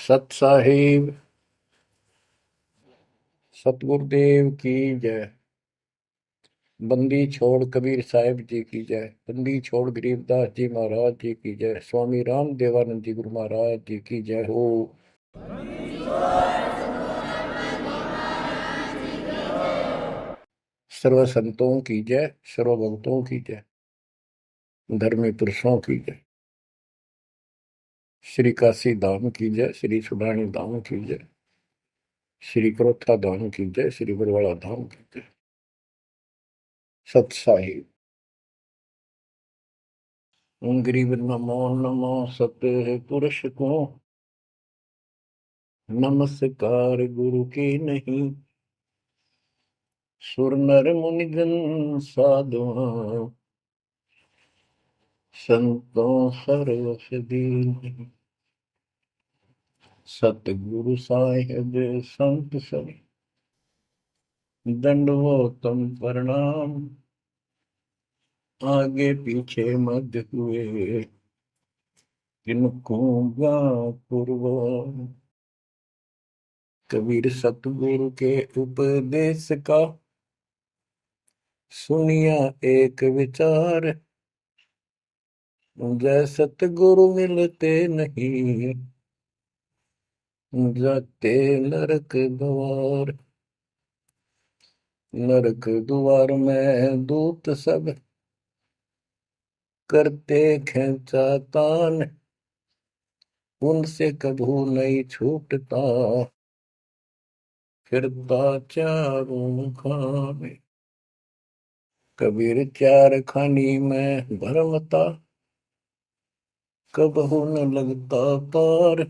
सत साहिब सतगुरुदेव की जय। बंदी छोड़ कबीर साहिब जी की जय। बंदी छोड़ गरीबदास जी महाराज जी की जय। स्वामी राम देवानंद जी गुरु महाराज जी की जय हो। सर्व संतों की जय, सर्व भक्तों की जय, धर्मी पुरुषों की जय। श्री काशी धाम की जय, श्री सुडानी धाम की जय, श्री क्रोथा धाम की जय, श्री बरवाड़ा धाम की जय। सत साहिब गरीब नमो नमो सत पुरुष को, नमस्कार गुरु की नहीं। सुर नर मुनिगण साधुआ, संतों सर्वस दीन। सतगुरु साहिब संत सब, दंडवतम प्रणाम। आगे पीछे मध्य हुए, किनको पूर्व। कबीर सतगुरु के उपदेश का, सुनिया एक विचार। जय सतगुरु मिलते नहीं, जाते नरक द्वार। नरक द्वार में दूत सब, करते खेचा तान। उनसे कभू नहीं छूटता, फिरता चारों खाने। कबीर चार खानी में भरमता, कबहू न लगता पार।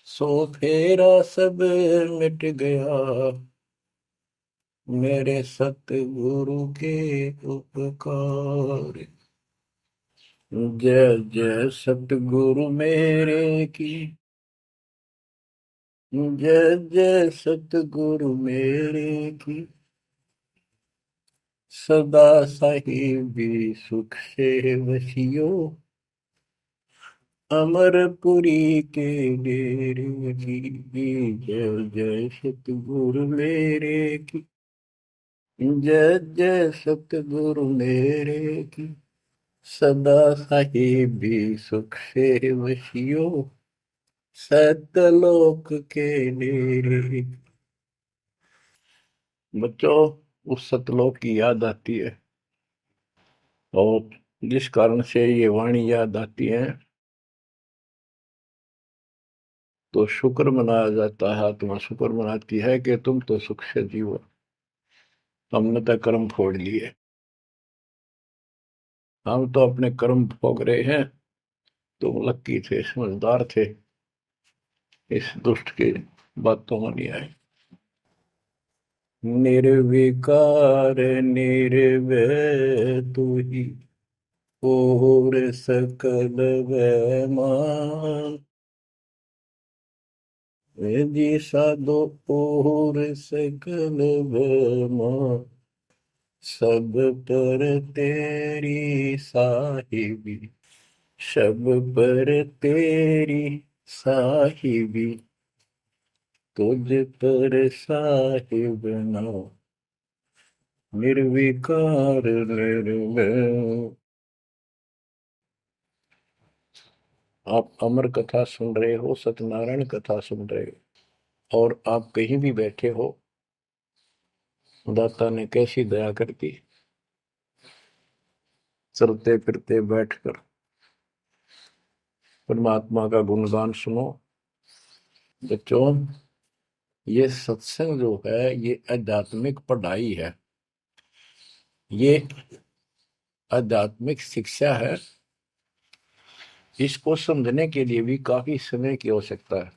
सो फेरा सब मिट गया, मेरे सतगुरु के उपकार। जय जय सतगुरु मेरे की, जय जय सतगुरु मेरे की। सदा साहिबी सुख से वसियो, अमरपुरी के डेरे की। जय जय सतगुरु मेरे की, जय जय सतगुरु मेरे की। सदा साहिबी सुख से वसियो, सतलोक के डेरे। बच्चों, उस सतलोक की याद आती है, और जिस कारण से ये वाणी याद आती है तो शुक्र मनाया जाता है। आत्मा शुक्र मनाती है कि तुम तो सुख से जीवो, हमने तो कर्म फोड़ लिए। हम तो अपने कर्म भोग रहे हैं, तुम लक्की थे, समझदार थे, इस दुष्ट के बातों में नहीं आए। निर्विकार निर्भय तू ही, और सकल वैमान। जी साधो और सकल वैमान। सब पर तेरी साहिबी, सब पर तेरी साहिबी। तुझ पर साहिब नाम, निर्विकार निर्भय। आप अमर कथा सुन रहे हो, सत्यनारायण कथा सुन रहे हो, और आप कहीं भी बैठे हो, दाता ने कैसी दया कर दी। चलते फिरते बैठकर परमात्मा का गुणगान सुनो। बच्चों, ये सत्संग जो है, ये आध्यात्मिक पढ़ाई है, ये आध्यात्मिक शिक्षा है। इसको समझने के लिए भी काफी समय की आवश्यकता है।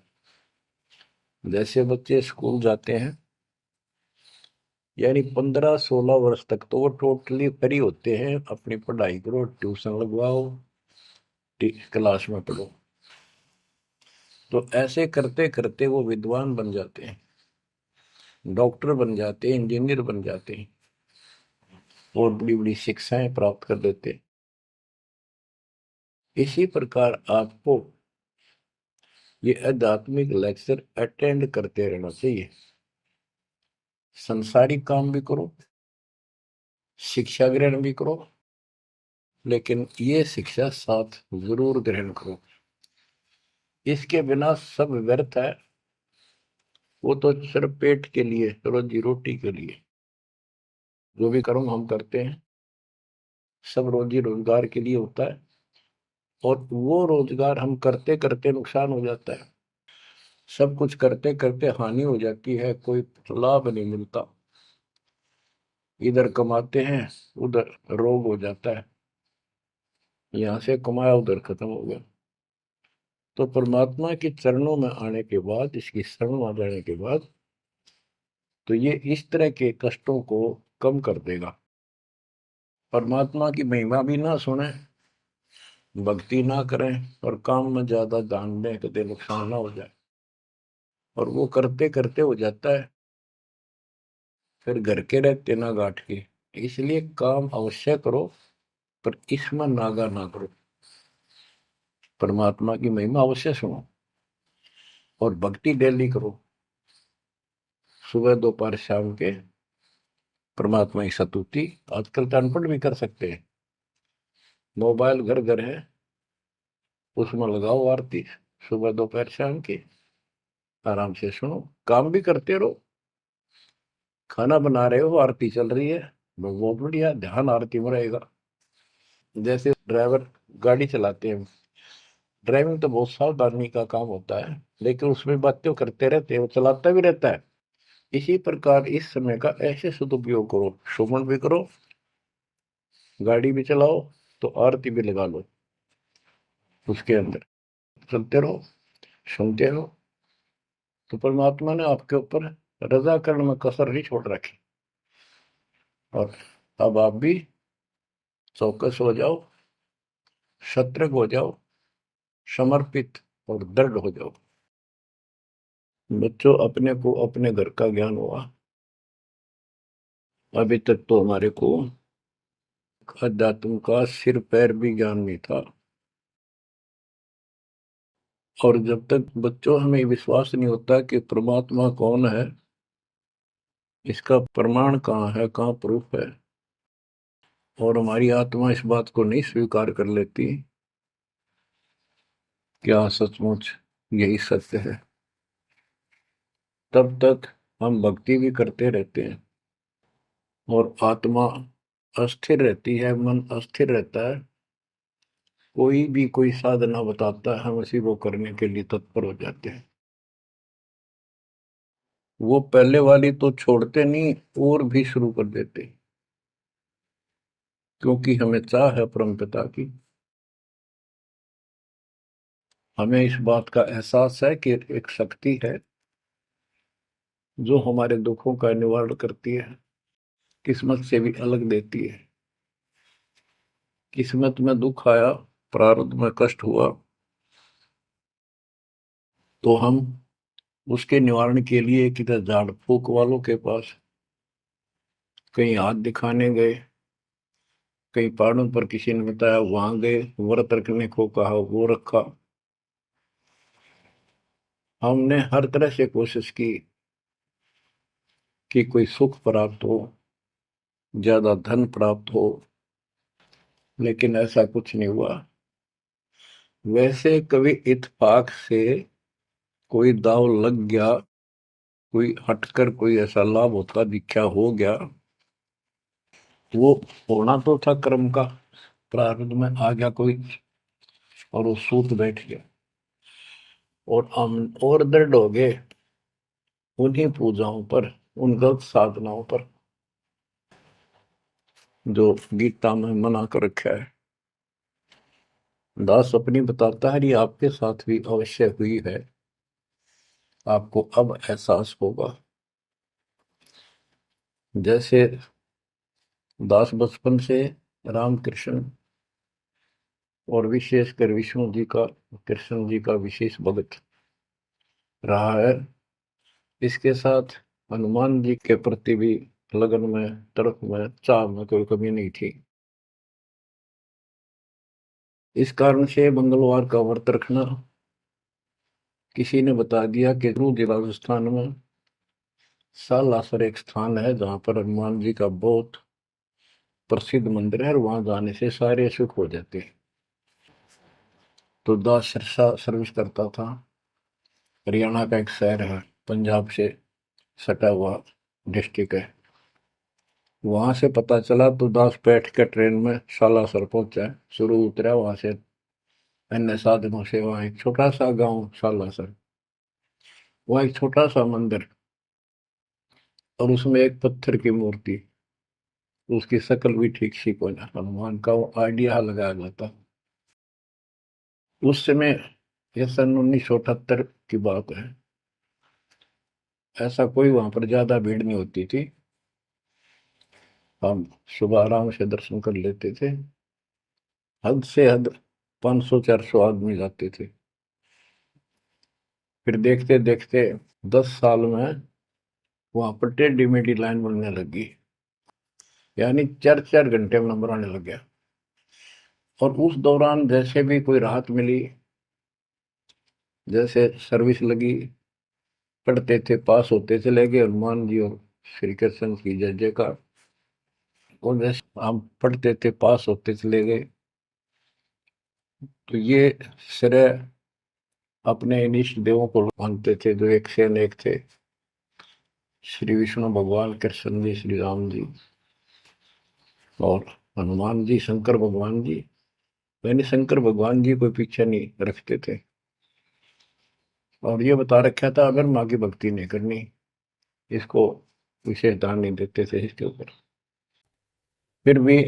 जैसे बच्चे स्कूल जाते हैं, यानी 15-16 वर्ष तक तो वो टोटली फ्री होते हैं। अपनी पढ़ाई करो, ट्यूशन लगवाओ, क्लास में पढ़ो। तो ऐसे करते करते वो विद्वान बन जाते हैं, डॉक्टर बन जाते हैं, इंजीनियर बन जाते हैं, और बड़ी बड़ी शिक्षाएं प्राप्त कर लेते हैं। इसी प्रकार आपको ये आध्यात्मिक लेक्चर अटेंड करते रहना चाहिए। संसारिक काम भी करो, शिक्षा ग्रहण भी करो, लेकिन ये शिक्षा साथ जरूर ग्रहण करो। इसके बिना सब व्यर्थ है। वो तो सिर्फ पेट के लिए, रोजी रोटी के लिए जो भी कर्म हम करते हैं सब रोजी रोजगार के लिए होता है, और वो रोजगार हम करते करते नुकसान हो जाता है। सब कुछ करते करते हानि हो जाती है, कोई लाभ नहीं मिलता। इधर कमाते हैं, उधर रोग हो जाता है, यहाँ से कमाया उधर खत्म हो गया। तो परमात्मा के चरणों में आने के बाद, इसकी शरण में जाने के बाद, तो ये इस तरह के कष्टों को कम कर देगा। परमात्मा की महिमा भी ना सुने, भक्ति ना करें, और काम में ज्यादा ध्यान दें, कभी नुकसान ना हो जाए। और वो करते करते हो जाता है, फिर घर के रहते ना गांठ के। इसलिए काम अवश्य करो, पर इसमें नागा ना करो। परमात्मा की महिमा अवश्य सुनो, और भक्ति डेली करो, सुबह दोपहर शाम के परमात्मा की स्तुति। आजकल तो अनपढ़ भी कर सकते हैं, मोबाइल घर घर है, उसमें लगाओ आरती, सुबह दोपहर शाम की, आराम से सुनो, काम भी करते रहो। खाना बना रहे हो, आरती चल रही है, बहुत बढ़िया, ध्यान आरती में रहेगा। जैसे ड्राइवर गाड़ी चलाते हैं, ड्राइविंग तो बहुत सावधानी का काम होता है, लेकिन उसमें बातें करते रहते हैं, वो चलाता भी रहता है। इसी प्रकार इस समय का ऐसे सदुपयोग करो, श्रवण भी करो, गाड़ी भी चलाओ, तो आरती भी लगा लो, उसके अंदर चलते रहो, सुनते रहो। तो परमात्मा ने आपके ऊपर रजा करने में कसर नहीं छोड़ रखी। और अब आप भी चौकस हो जाओ, सतर्क हो जाओ, समर्पित और दृढ़ हो जाओ। बच्चों, अपने को अपने घर का ज्ञान हुआ, अभी तक तो हमारे को अध्यात्म का सिर पैर भी ज्ञान नहीं था। और जब तक बच्चों हमें विश्वास नहीं होता कि परमात्मा कौन है, इसका प्रमाण कहाँ है, कहाँ प्रूफ है, और हमारी आत्मा इस बात को नहीं स्वीकार कर लेती क्या सचमुच यही सत्य है, तब तक हम भक्ति भी करते रहते हैं और आत्मा अस्थिर रहती है, मन अस्थिर रहता है। कोई भी कोई साधना बताता है, हम उसी को करने के लिए तत्पर हो जाते हैं। वो पहले वाली तो छोड़ते नहीं, और भी शुरू कर देते, क्योंकि हमें चाह है परम पिता की। हमें इस बात का एहसास है कि एक शक्ति है जो हमारे दुखों का निवारण करती है, किस्मत से भी अलग देती है। किस्मत में दुख आया, प्रारब्ध में कष्ट हुआ, तो हम उसके निवारण के लिए किधर झाड़ फूक वालों के पास, कहीं हाथ दिखाने गए, कहीं पहाड़ों पर किसी ने बताया वहां गए, व्रत रखने को कहा वो रखा। हमने हर तरह से कोशिश की कि कोई सुख प्राप्त हो, ज्यादा धन प्राप्त हो, लेकिन ऐसा कुछ नहीं हुआ। वैसे कभी इत्तेफाक से कोई दाव लग गया, कोई हटकर कोई ऐसा लाभ होता दिखा हो गया, वो होना तो था कर्म का, प्रारब्ध में आ गया कोई, और वो सूत बैठ गया, और हम और दृढ़ हो गए उन्हीं पूजाओं पर, उन गलत साधनाओं पर जो गीता में मना कर रखा है। दास अपनी बताता है, ये आपके साथ भी अवश्य हुई है, आपको अब एहसास होगा। जैसे दास बचपन से रामकृष्ण और विशेषकर विष्णु जी का, कृष्ण जी का विशेष भक्त रहा है, इसके साथ हनुमान जी के प्रति भी लगन में, तड़प में, चाह में कोई कमी नहीं थी। इस कारण से मंगलवार का व्रत रखना, किसी ने बता दिया कि जिला राजस्थान में सालासर एक स्थान है जहां पर हनुमान जी का बहुत प्रसिद्ध मंदिर है और वहां जाने से सारे सुख हो जाते हैं। तो दास सिरसा सर्विस करता था। हरियाणा का एक शहर है, पंजाब से सटा हुआ डिस्ट्रिक्ट है। वहां से पता चला तो दास बैठ के ट्रेन में सालासर पहुंचा। शुरू उतरा वहां से अन्य साधनों से। वहां एक छोटा सा गांव सालासर, वहां एक छोटा सा मंदिर और उसमें एक पत्थर की मूर्ति। उसकी शक्ल भी ठीक सी कोई ना, हनुमान का वो आइडिया लगाया जाता। उस समय यह सन 1978 की बात है। ऐसा कोई वहां पर ज्यादा भीड़ नहीं होती थी। हम सुबह आराम से दर्शन कर लेते थे। हद से हद 500-400 आदमी जाते थे। फिर देखते देखते 10 साल में वहां पर टेढ़ी मेढ़ी लाइन बनने लगी। यानी 4-4 घंटे में नंबर आने लग गया। और उस दौरान जैसे भी कोई राहत मिली, जैसे सर्विस लगी, पढ़ते थे, पास होते चले गए, हनुमान जी और श्री कृष्ण की जय जयकार। और जैसे हम पढ़ते थे, पास होते चले गए। तो ये श्रेय अपने इन इष्ट देवों को मानते थे जो एक से अनेक थे। श्री विष्णु भगवान, कृष्ण जी, श्री राम जी और हनुमान जी, शंकर भगवान जी। यानी शंकर भगवान जी कोई पीछे नहीं रखते थे। और ये बता रखा था अगर माँ की भक्ति नहीं करनी, इसको विशेष ध्यान नहीं देते थे इसके ऊपर। फिर भी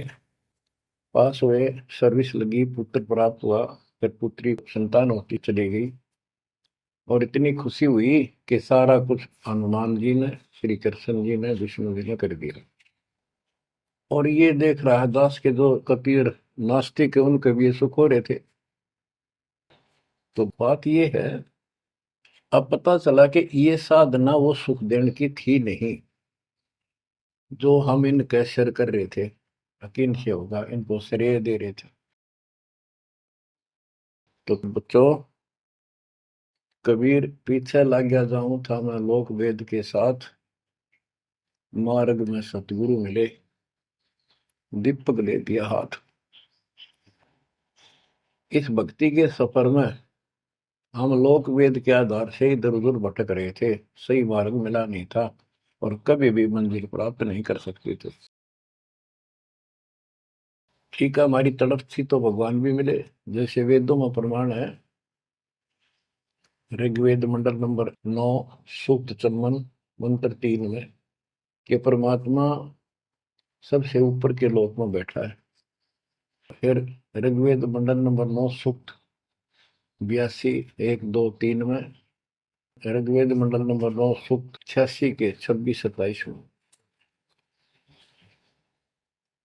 पास हुए, सर्विस लगी, पुत्र प्राप्त हुआ। फिर पुत्री संतान होती चली गई। और इतनी खुशी हुई कि सारा कुछ हनुमान जी ने, श्री कृष्ण जी ने, विष्णु जी ने कर दिया। और ये देख रहा है दास के जो कबीर नास्तिक है उनके भी ये सुख हो रहे थे। तो बात ये है, अब पता चला कि ये साधना वो सुख देने की थी नहीं जो हम इनके सिर कर रहे थे। यकीन से होगा इनको श्रेय दे रहे थे। तो बच्चों, कबीर पीछे लग गया जाऊं था मैं लोक वेद के साथ, मार्ग में सतगुरु मिले, दीपक ले दिया हाथ। इस भक्ति के सफर में हम लोक वेद के आधार से इधर उधर भटक रहे थे, सही मार्ग मिला नहीं था और कभी भी मंजिल प्राप्त नहीं कर सकते थे। ठीक है, हमारी तड़प थी तो भगवान भी मिले। जैसे वेदों में प्रमाण है, ऋग्वेद मंडल नंबर 9, सूक्त चमन, मंत्र 3 में कि परमात्मा सबसे ऊपर के लोक में बैठा है। फिर ऋग्वेद मंडल नंबर 9, सूक्त 82, 1, 2, 3 में, ऋग्वेद मंडल नंबर 9, सूक्त 86 के 26-27 में।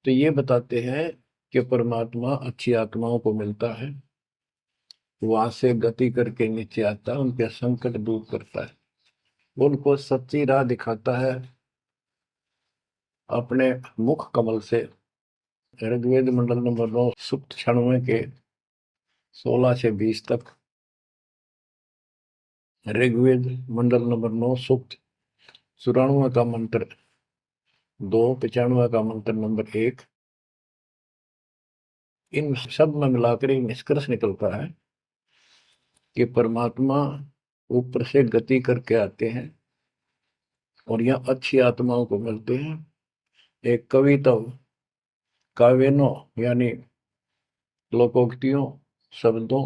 तो ये बताते हैं कि परमात्मा अच्छी आत्माओं को मिलता है, वहां से गति करके नीचे आता है, उनके संकट दूर करता है, उनको सच्ची राह दिखाता है अपने मुख कमल से। ऋग्वेद मंडल नंबर 9, सूक्त 96 के 16 से 20 तक, ऋग्वेद मंडल नंबर 9, सूक्त 94 का मंत्र 2, 95 का मंत्र नंबर 1। इन सब में मिलाकर एक निष्कर्ष निकलता है कि परमात्मा ऊपर से गति करके आते हैं और यहाँ अच्छी आत्माओं को मिलते हैं। एक कविता, काव्यों यानी लोकोक्तियों, शब्दों,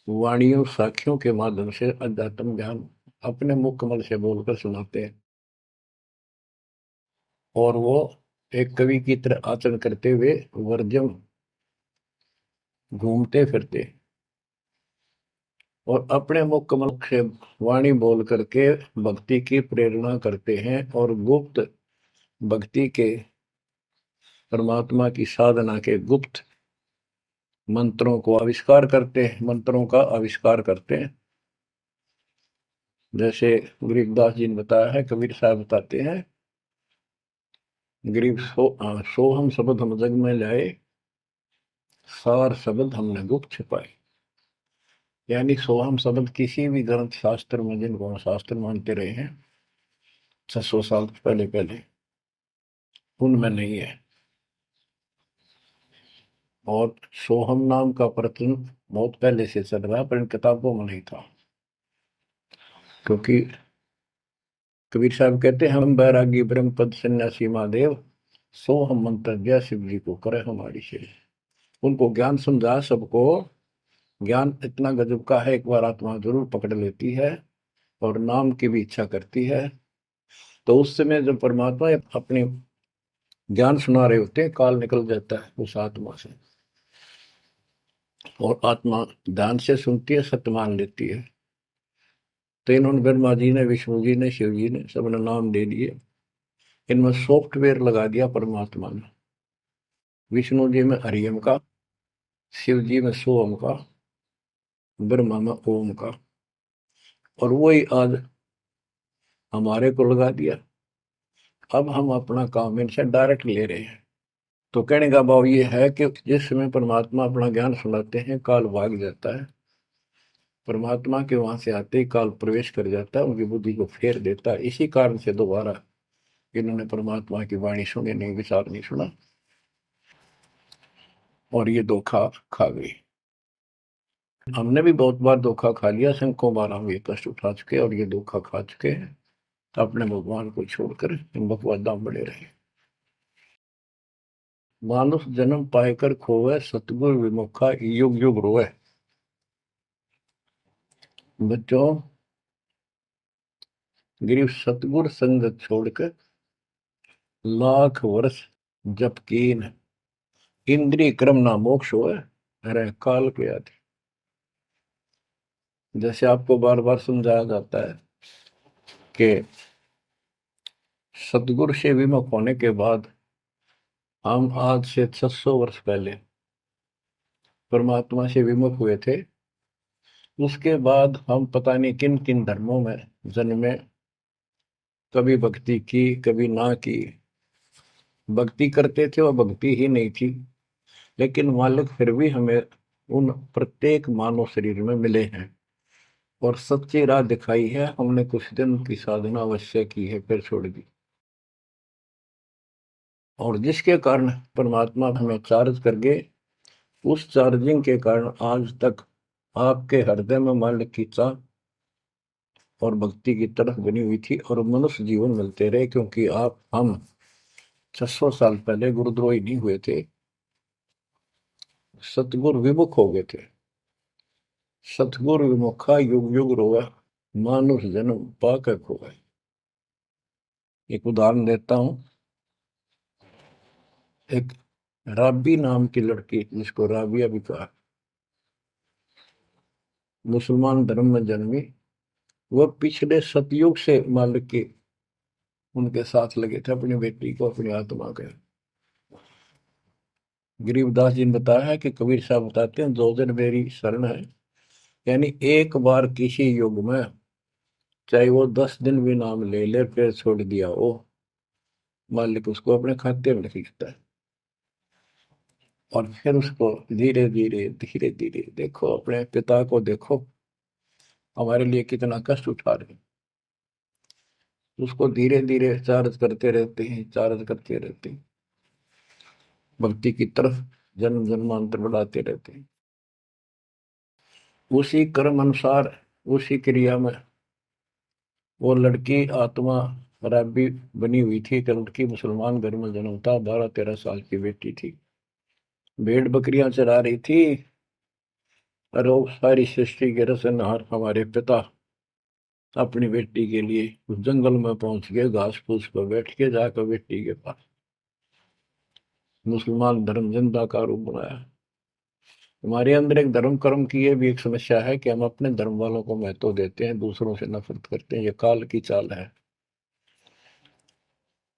वाणियों, साखियों के माध्यम से अध्यात्म ज्ञान अपने मुख कमल से बोलकर सुनाते हैं। और वो एक कवि की तरह आचरण करते हुए वर्जम घूमते फिरते और अपने मुख कमल से वाणी बोल करके भक्ति की प्रेरणा करते हैं और गुप्त भक्ति के, परमात्मा की साधना के गुप्त मंत्रों को आविष्कार करते हैं, मंत्रों का आविष्कार करते हैं। जैसे गरीबदास जी ने बताया है, कबीर साहब बताते हैं, गरीब सोहम शब्द हम जग में लाए, सार शब्द हमने गुप्त छिपाए। यानी सोहम शब्द किसी भी ग्रंथ शास्त्र में, जिनको हम शास्त्र मानते रहे हैं 600 साल पहले पहले, उनमें नहीं है। और सोहम नाम का प्रचलन बहुत पहले से चल रहा है, पर इन किताबों में नहीं था। क्योंकि कबीर साहब कहते हैं, हम बैरागी ब्रह्म पद सन्यासी महादेव, सो हम मंत्र जय शिव जी को करे हमारी से। उनको ज्ञान समझा सबको। ज्ञान इतना गजब का है, एक बार आत्मा जरूर पकड़ लेती है और नाम की भी इच्छा करती है, तो उस समय जब परमात्मा अपने ज्ञान सुना रहे होते हैं, काल निकल जाता है उस आत्मा से, और आत्मा ध्यान से सुनती है, सत्य मान लेती है। तो इन्होंने ब्रह्मा जी ने, विष्णु जी ने, शिव जी ने सबने नाम दे दिए। इनमें सॉफ्टवेयर लगा दिया परमात्मा ने। विष्णु जी में हरियम का, शिव जी में सोम का, ब्रह्मा में ओम का, और वही आज हमारे को लगा दिया। अब हम अपना काम इनसे डायरेक्ट ले रहे हैं। तो कहने का भाव ये है कि जिस समय परमात्मा अपना ज्ञान सुनाते हैं, काल भाग जाता है। परमात्मा के वहां से आते ही काल प्रवेश कर जाता है, उनकी बुद्धि को फेर देता है। इसी कारण से दोबारा इन्होंने परमात्मा की वाणी सुनी नहीं, विचार नहीं सुना, और ये धोखा खा गई। हमने भी बहुत बार धोखा खा लिया, सैकड़ों बार हम ये कष्ट उठा चुके और ये धोखा खा चुके हैं। तो अपने भगवान को छोड़कर इन बकवादा में बड़े रहे। मानुष जन्म पाएकर खोवे, सतगुरु विमुखा युग युग रोए। बच्चों, गिरीश सतगुर संगत छोड़कर लाख वर्ष जप कीन, इंद्रिय क्रम ना मोक्ष होए, अरे काल के आदि। जैसे आपको बार बार समझाया जाता है कि सतगुरु से विमुख होने के बाद हम आज से 600 वर्ष पहले परमात्मा से विमुख हुए थे। उसके बाद हम पता नहीं किन किन धर्मों में जन्मे, कभी भक्ति की कभी ना की। भक्ति करते थे और भक्ति ही नहीं थी, लेकिन मालिक फिर भी हमें उन प्रत्येक मानव शरीर में मिले हैं और सच्ची राह दिखाई है। हमने कुछ दिन की साधना अवश्य की है, फिर छोड़ दी, और जिसके कारण परमात्मा हमें चार्ज कर गए। उस चार्जिंग के कारण आज तक आपके हृदय में मालिक की चाह और भक्ति की तरफ बनी हुई थी, और मनुष्य जीवन मिलते रहे। क्योंकि हम 600 साल पहले गुरुद्रोही नहीं हुए थे, सतगुरु विमुख हो गए थे। सतगुरु विमुखा युग युग रोए, मानुष जन्म पाकर खोए। एक उदाहरण देता हूं। एक राबी नाम की लड़की, जिसको राबिया भी कहा, मुसलमान धर्म में जन्मी। वह पिछले सतयुग से मालिक के उनके साथ लगे थे, अपनी बेटी को, अपनी आत्मा के। गरीबदास जी ने बताया है कि कबीर साहब बताते हैं, दो दिन मेरी शरण है। यानी एक बार किसी युग में चाहे वो 10 दिन भी नाम ले ले, फिर छोड़ दिया वो, मालिक उसको अपने खाते में खींचता है। और फिर उसको धीरे धीरे धीरे धीरे, देखो अपने पिता को, देखो हमारे लिए कितना कष्ट उठा रहे हैं। उसको धीरे धीरे चार्ज करते रहते हैं, चार्ज करते रहते हैं, भक्ति की तरफ जन्म जन्मांतर बढ़ाते रहते हैं। उसी कर्म अनुसार, उसी क्रिया में वो लड़की आत्मा रैबी बनी हुई थी। एक लड़की मुसलमान घर में जन्म था, 12-13 साल की बेटी थी, भेड़ बकरियां चरा रही थी। और वो सारी सृष्टि के रचनहार हमारे पिता अपनी बेटी के लिए उस जंगल में पहुंच गए, घास फूस पर बैठ के जाकर बेटी के पास मुसलमान धर्म जिंदा का रूप बनाया। हमारे अंदर एक धर्म कर्म की ये भी एक समस्या है कि हम अपने धर्म वालों को महत्व देते हैं, दूसरों से नफरत करते हैं। ये काल की चाल है।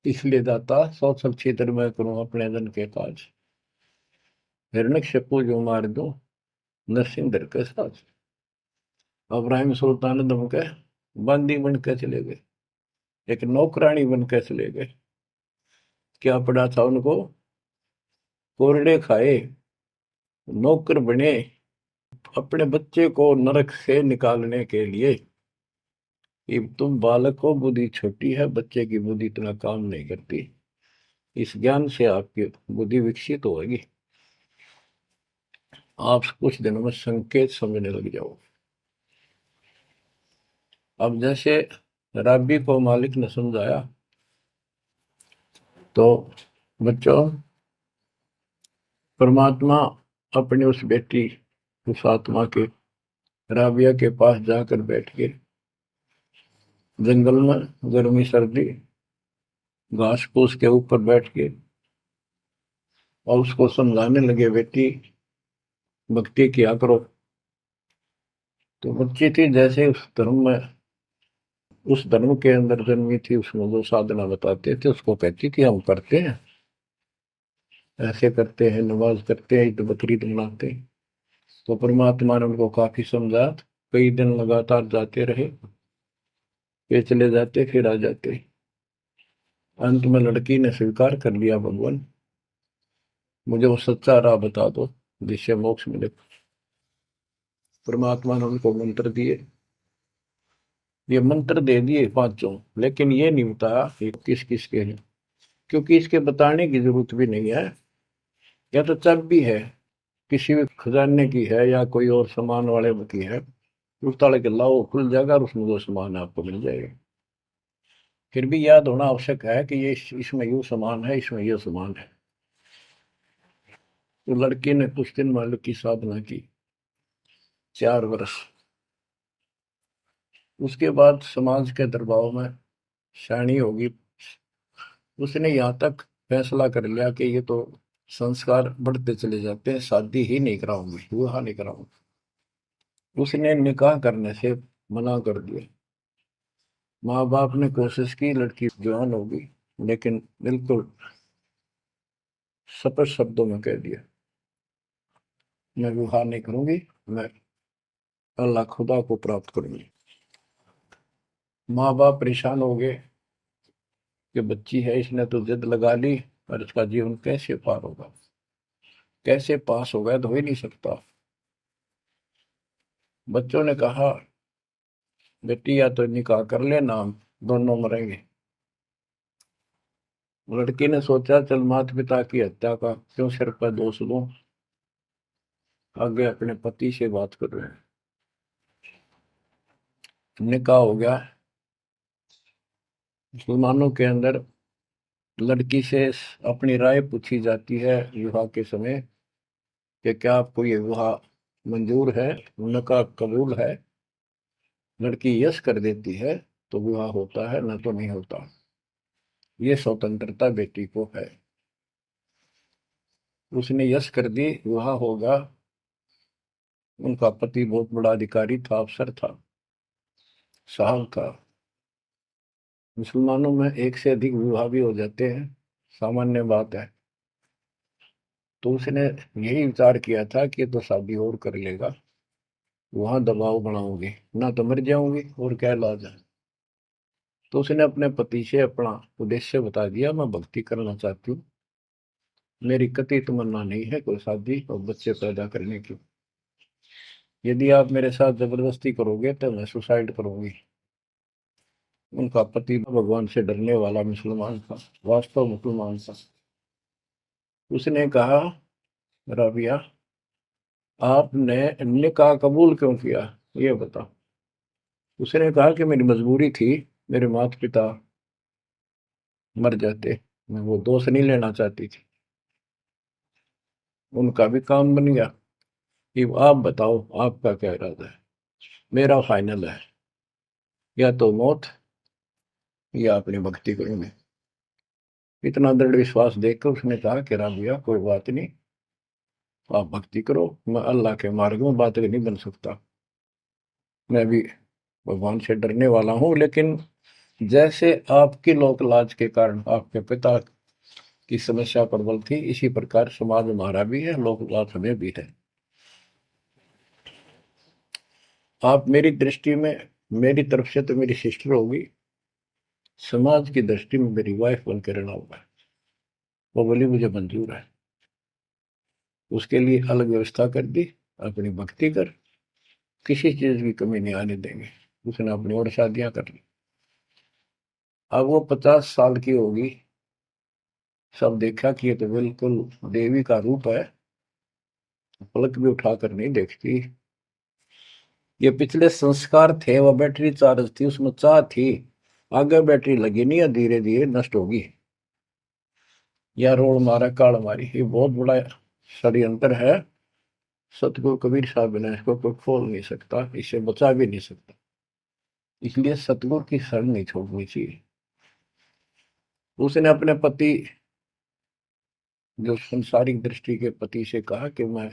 इसलिए दाता सौ सब क्षेत्र में करूं अपने जन के काज, हिरण्यकशिपु जो मार दूं नरसिंह के साथ। अब्राहिम सुल्तान दम के बंदी बन के चले गए, एक नौकरानी बन के चले गए। क्या पड़ा था उनको? कोरडे खाए, नौकर बने, अपने बच्चे को नरक से निकालने के लिए कि तुम बालक को, बुद्धि छोटी है, बच्चे की बुद्धि इतना काम नहीं करती, इस ज्ञान से आपकी बुद्धि विकसित होगी, आप कुछ दिनों में संकेत समझने लग जाओ। अब जैसे रबी को मालिक ने समझाया, तो बच्चों, परमात्मा अपनी उस बेटी, उस आत्मा के, राबिया के पास जाकर बैठ के जंगल में गर्मी सर्दी घास फूस के ऊपर बैठ के और उसको समझाने लगे, बेटी भक्ति किया करो। तो बच्ची थी, जैसे उस धर्म के अंदर जन्मी थी, उसमें जो साधना बताते थे उसको कहती थी हम करते हैं, ऐसे करते हैं, नमाज करते हैं, ईद बकरीद मनाते हैं। तो परमात्मा ने उनको काफी समझा, कई दिन लगातार जाते रहे, ये चले जाते फिर आ जाते। अंत में लड़की ने स्वीकार कर लिया, भगवान मुझे वो सच्चा राह बता दो जिससे मोक्ष मिले। परमात्मा ने उनको मंत्र दिए, ये मंत्र दे दिए पांचों, लेकिन ये नहीं बताया ये किस किस के हैं, क्योंकि इसके बताने की जरूरत भी नहीं है। या तो चाबी है, किसी भी खजाने की है या कोई और सामान वाले की है, उस ताले के लाओ, खुल जाएगा और उसमें जो सामान है आपको मिल जाएगा। फिर भी याद होना आवश्यक है कि ये इसमें यूं सामान है, इसमें ये सामान है। तो लड़की ने कुछ दिन मालिक की साधना की, 4 वर्ष। उसके बाद समाज के दबाव में शानी होगी, उसने यहाँ तक फैसला कर लिया कि ये तो संस्कार बढ़ते चले जाते हैं, शादी ही नहीं कराऊंगी, विवाह नहीं कराऊंगी। उसने निकाह करने से मना कर दिया। माँ बाप ने कोशिश की, लड़की जवान होगी, लेकिन बिल्कुल स्पष्ट शब्दों में कह दिया, मैं विवाह नहीं करूंगी, मैं अल्लाह खुदा को प्राप्त करूंगी। माँ बाप परेशान हो गए कि बच्ची है, इसने तो जिद लगा ली, और इसका जीवन कैसे पार होगा, कैसे पास होगा, तो हो ही नहीं सकता। बच्चों ने कहा, बेटी या तो निकाह कर लेना, हम दोनों मरेंगे। लड़की ने सोचा, चल माता पिता की हत्या का क्यों सिर पर दोष लूं, आगे अपने पति से बात कर रहे हैं। निकाह हो गया। मुसलमानों के अंदर लड़की से अपनी राय पूछी जाती है विवाह के समय कि क्या आपको ये विवाह मंजूर है, निकाह कबूल है। लड़की यस कर देती है तो विवाह होता है, न तो नहीं होता। ये स्वतंत्रता बेटी को है। उसने यस कर दी, विवाह होगा। उनका पति बहुत बड़ा अधिकारी था, अफसर था, साहब था। मुसलमानों में एक से अधिक विवाह भी हो जाते हैं, सामान्य बात है। तो उसने यही विचार किया था कि तो शादी और कर लेगा, वहां दबाव बनाऊंगी, ना तो मर जाऊंगी और क्या इलाज है। तो उसने अपने पति से अपना उद्देश्य बता दिया, मैं भक्ति करना चाहती हूँ, मेरी कतई तमन्ना नहीं है कोई शादी और बच्चे पैदा करने की। यदि आप मेरे साथ जबरदस्ती करोगे तो मैं सुसाइड करूंगी। उनका पति भगवान से डरने वाला मुसलमान था, वास्तव मुसलमान था। उसने कहा, राबिया आपने निकाह कबूल क्यों किया, ये बता। उसने कहा कि मेरी मजबूरी थी, मेरे माता पिता मर जाते, मैं वो दोष नहीं लेना चाहती थी। उनका भी काम बन गया। कि आप बताओ आपका क्या इरादा है। मेरा फाइनल है, या तो मौत या अपनी भक्ति करूंगे। इतना दृढ़ विश्वास देखकर उसने कहा कि राबिया कोई बात नहीं, आप भक्ति करो, मैं अल्लाह के मार्ग में बात नहीं बन सकता। मैं भी भगवान से डरने वाला हूँ, लेकिन जैसे आपकी लोक लाज के कारण आपके पिता की समस्या प्रबल थी, इसी प्रकार समाज हमारा भी है, लोक लाज हमें भी है। आप मेरी दृष्टि में, मेरी तरफ से तो मेरी सिस्टर होगी, समाज की दृष्टि में मेरी वाइफ बन के रहना होगा। वो बोली मुझे मंजूर है। उसके लिए अलग व्यवस्था कर दी, अपनी भक्ति कर, किसी चीज की कमी नहीं आने देंगे। उसने अपनी और शादियां कर ली। अब वो 50 साल की होगी, सब देखा कि ये तो बिल्कुल देवी का रूप है, पलक भी उठाकर नहीं देखती। ये पिछले संस्कार थे, वो बैटरी चार्ज थी, उसमें चाह थी, आगे बैटरी लगी नहीं है, धीरे धीरे नष्ट होगी। या रोड मारा काल मारी, ये बहुत बड़ा षड्यंत्र है। सतगुरु कबीर साहब ने इसको कोई खोल नहीं सकता, इसे बचा भी नहीं सकता। इसलिए सतगुरु की शरण नहीं छोड़नी चाहिए। उसने अपने पति, जो संसारिक दृष्टि के पति से कहा कि मैं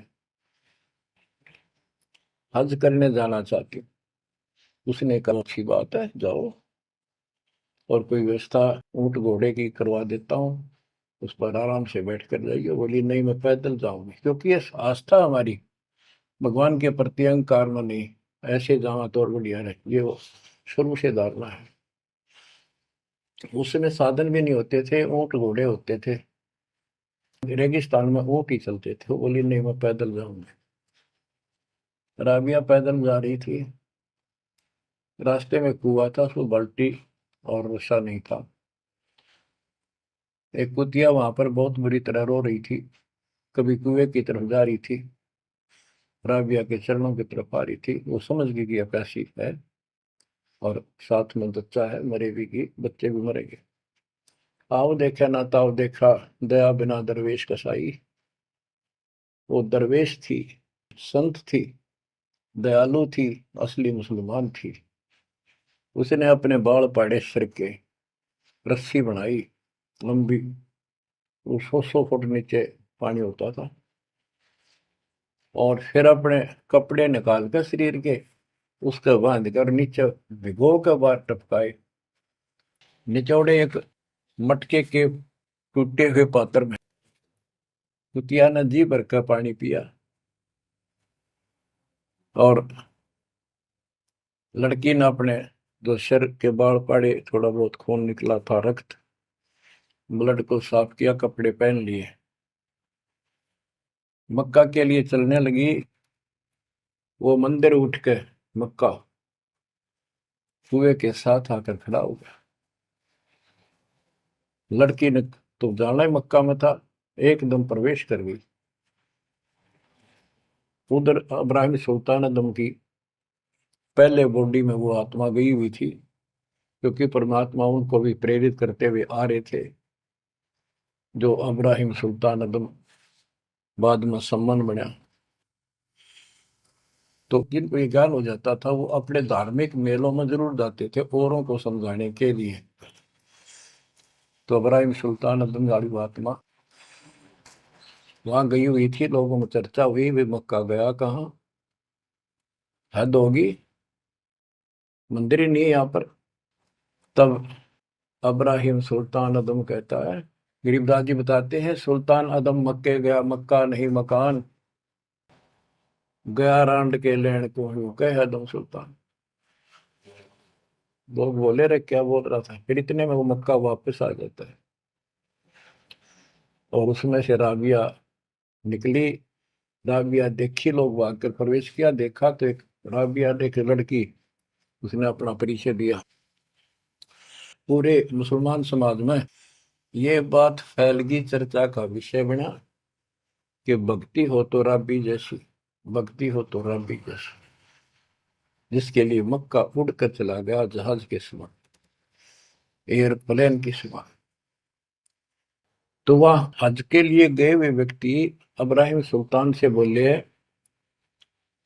हज करने जाना चाहती हूँ। उसने कहा अच्छी बात है, जाओ, और कोई व्यवस्था ऊंट घोड़े की करवा देता हूँ, उस पर आराम से बैठ कर जाइए। बोली नहीं, मैं पैदल जाऊंगी, क्योंकि ये आस्था हमारी भगवान के प्रति अहंकार में नहीं, ऐसे जावा तो और बढ़िया है, ये वो शुरू से धारणा है। उस समय साधन भी नहीं होते थे, ऊंट घोड़े होते थे, रेगिस्तान में ऊंट ही चलते थे। वो बोली नहीं, मैं पैदल जाऊंगी। राबिया पैदल जा रही थी, रास्ते में कुआं था, उसको बाल्टी और रस्सा नहीं था। एक कुतिया वहां पर बहुत बुरी तरह रो रही थी, कभी कुएं की तरफ जा रही थी, राबिया के चरणों की तरफ आ रही थी। वो समझ गई कि प्यासी है, और साथ में बच्चा है, मरेगी की, बच्चे भी मरेंगे। आओ देखा ना ताओ देखा, दया बिना दरवेश कसाई। वो दरवेश थी, संत थी, दयालु थी, असली मुसलमान थी। उसने अपने बाल पाड़े सिर के, रस्सी बनाई लंबी, वो 100 फुट नीचे पानी होता था, और फिर अपने कपड़े निकाल कर शरीर के, उसके बांध कर नीचे भिगो कर बाहर टपकाए। निचौड़े एक मटके के टूटे हुए पात्र में कुतिया ने जी भर का पानी पिया, और लड़की ने अपने जो सिर के बाल पड़े, थोड़ा बहुत खून निकला था, रक्त, ब्लड को साफ किया, कपड़े पहन लिए, मक्का के लिए चलने लगी। वो मंदिर उठ के मक्का कुएं के साथ आकर खड़ा हो गया। लड़की ने तो जाना ही मक्का में था, एकदम प्रवेश कर गई। उधर इब्राहिम सुल्तान अदम की पहले बॉडी में वो आत्मा गई हुई थी, क्योंकि परमात्मा उनको भी प्रेरित करते हुए आ रहे थे। जो इब्राहिम सुल्तान अदम बाद में सम्मान बना, तो जिनको ये ज्ञान हो जाता था, वो अपने धार्मिक मेलों में जरूर जाते थे औरों को समझाने के लिए। तो इब्राहिम सुल्तान अदम गाड़ी आत्मा वहां गई हुई थी, लोगों में चर्चा हुई, भी मक्का गया कहाँ, हद होगी, मंदिर ही नहीं है यहाँ पर। तब इब्राहिम सुल्तान अदम कहता है, गरीबदास जी बताते हैं, सुल्तान अदम मक्के गया, मक्का नहीं मकान, गया रांड के लेन को यूं कह अदम सुल्तान। लोग बोले रे क्या बोल रहा था, फिर इतने में वो मक्का वापस आ जाता है, और उसमें से राबिया निकली। राबिया देखी, लोग भाग कर प्रवेश किया, देखा तो एक राबिया ने, एक लड़की, उसने अपना परिचय दिया। पूरे मुसलमान समाज में ये बात फैल गई, चर्चा का विषय बना कि भक्ति हो तो राबी जैसी, भक्ति हो तो राबी जैसी, जिसके लिए मक्का उड़कर चला गया जहाज के समान, एयरप्लेन के समान। तो वह हज के लिए गए हुए व्यक्ति इब्राहिम सुल्तान से बोले,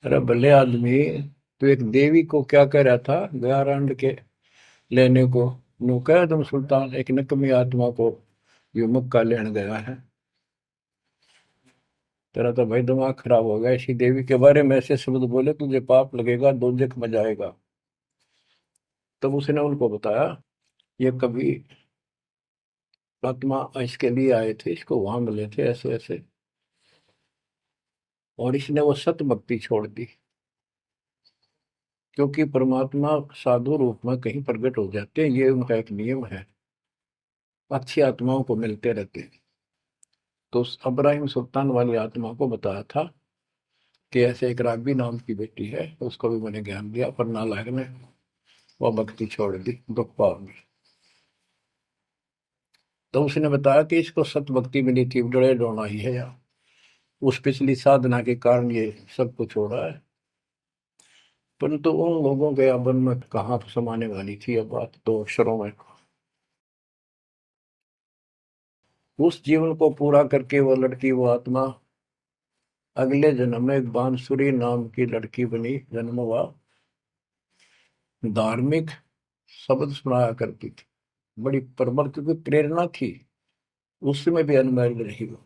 अरे भले आदमी, तो एक देवी को क्या कह रहा था, गया रांड के लेने को, नु कह तुम सुल्तान, एक नकमी आत्मा को यो मक्का लेने गया है। तेरा तो भाई दिमाग खराब हो गया, इसी देवी के बारे में ऐसे शब्द बोले, तुझे पाप लगेगा, दोजख में जाएगा। तब उसने उनको बताया, ये कभी आत्मा इसके लिए आए थे, इसको वहां मिले थे ऐसे ऐसे, और इसने वो सत भक्ति छोड़ दी, क्योंकि परमात्मा साधु रूप में कहीं प्रकट हो जाते हैं, ये उनका एक नियम है, अच्छी आत्माओं को मिलते रहते हैं। तो उस इब्राहिम सुल्तान वाली आत्मा को बताया था कि ऐसे एक राबी नाम की बेटी है, उसको भी मैंने ज्ञान दिया, पर नालायक ने वह भक्ति छोड़ दी दुख पाव में। तो उसने बताया कि इसको सत भक्ति मिली थी, डरे डोना ही है यार, उस पिछली साधना के कारण ये सब कुछ हो रहा है। परंतु उन लोगों के अबन में कहाँ समाने वाली थी यह बात, दो अक्षरों में। उस जीवन को पूरा करके वो लड़की, वो आत्मा अगले जन्म में एक बांसुरी नाम की लड़की बनी, जन्म हुआ। धार्मिक शब्द सुनाया करती थी, बड़ी परमल की प्रेरणा थी, उसमें भी अनमैरिड रही वो।